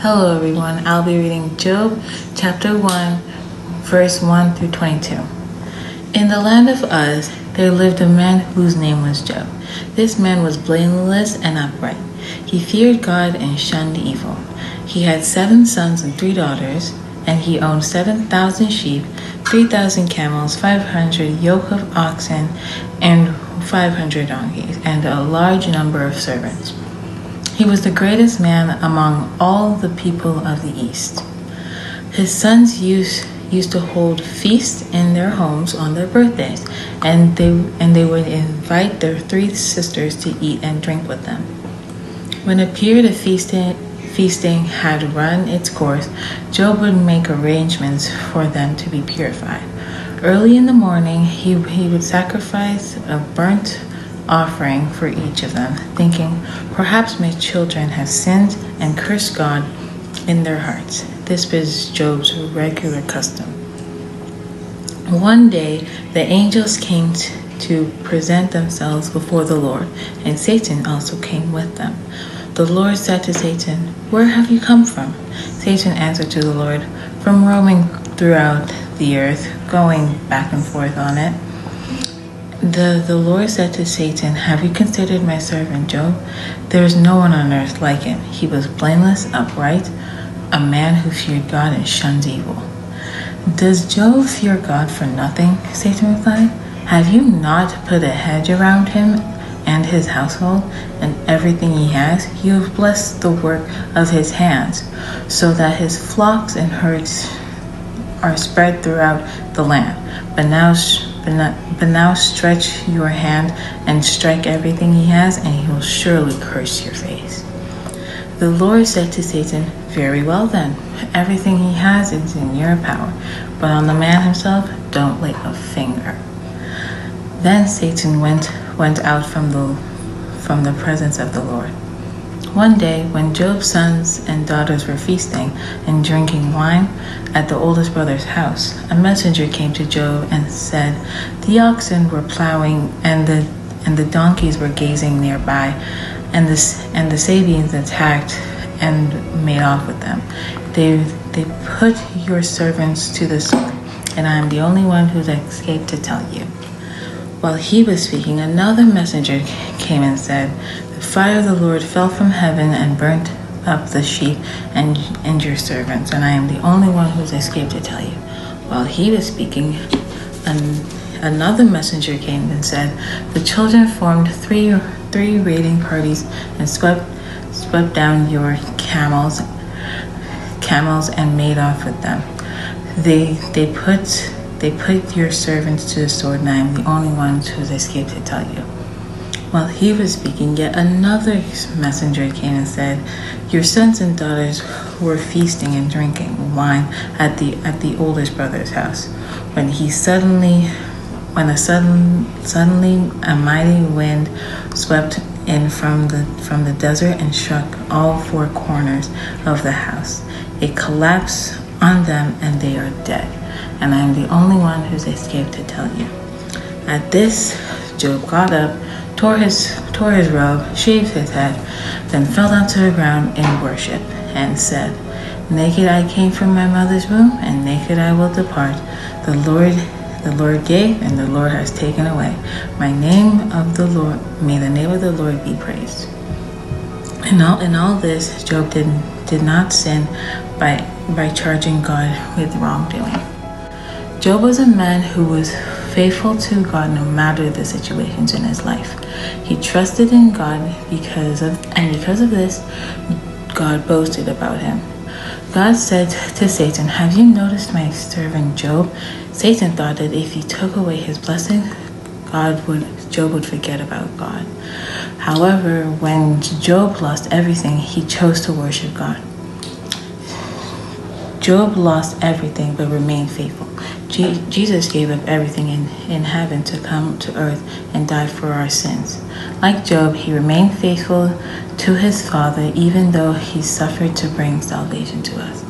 Hello everyone, I'll be reading Job chapter 1, verse 1 through 22. In the land of Uz, there lived a man whose name was Job. This man was blameless and upright. He feared God and shunned evil. He had 7 sons and 3 daughters, and he owned 7,000 sheep, 3,000 camels, 500 yoke of oxen, and 500 donkeys, and a large number of servants. He was the greatest man among all the people of the East. His sons used to hold feasts in their homes on their birthdays, and they would invite their 3 sisters to eat and drink with them. When a period of feasting had run its course, Job would make arrangements for them to be purified. Early in the morning, he would sacrifice a burnt offering for each of them, thinking, perhaps my children have sinned and cursed God in their hearts. This was Job's regular custom. One day, the angels came to present themselves before the Lord, and Satan also came with them. The Lord said to Satan, "Where have you come from?" Satan answered to the Lord, "From roaming throughout the earth, going back and forth on it." The Lord said to Satan, "Have you considered my servant Job? There is no one on earth like him. He was blameless, upright, a man who feared God and shunned evil." "Does Job fear God for nothing?" Satan replied. "Have you not put a hedge around him and his household and everything he has? You have blessed the work of his hands, so that his flocks and herds are spread throughout the land. But now stretch your hand and strike everything he has, and he will surely curse your face." The Lord said to Satan, "Very well then, everything he has is in your power, but on the man himself, don't lay a finger." Then Satan went out from the presence of the Lord. One day, when Job's sons and daughters were feasting and drinking wine at the oldest brother's house, a messenger came to Job and said, "The oxen were plowing and the donkeys were grazing nearby, and the Sabeans attacked and made off with them. They put your servants to the sword, and I am the only one who's escaped to tell you." While he was speaking, another messenger came and said, "The fire of the Lord fell from heaven and burnt up the sheep and your servants, and I am the only one who's escaped to tell you." While he was speaking, another messenger came and said, "The children formed three raiding parties and swept down your camels and made off with them. They put your servants to the sword, and I am the only one who's escaped to tell you." While he was speaking, yet another messenger came and said, "Your sons and daughters were feasting and drinking wine at the oldest brother's house, when suddenly a mighty wind swept in from the desert and struck all 4 corners of the house. It collapsed on them, and they are dead. And I am the only one who's escaped to tell you." At this, Job got up, tore his robe, shaved his head, then fell down to the ground in worship, and said, "Naked I came from my mother's womb, and naked I will depart. The Lord gave, and the Lord has taken away. May the name of the Lord be praised." In all this, Job did not sin by charging God with wrongdoing. Job was a man who was faithful to God no matter the situations in his life. He trusted in God because of this, God boasted about him. God said to Satan, "Have you noticed my servant Job?" Satan thought that if he took away his blessing, Job would forget about God. However, when Job lost everything, he chose to worship God. Job lost everything but remained faithful. Jesus gave up everything in heaven to come to earth and die for our sins. Like Job, he remained faithful to his Father even though he suffered to bring salvation to us.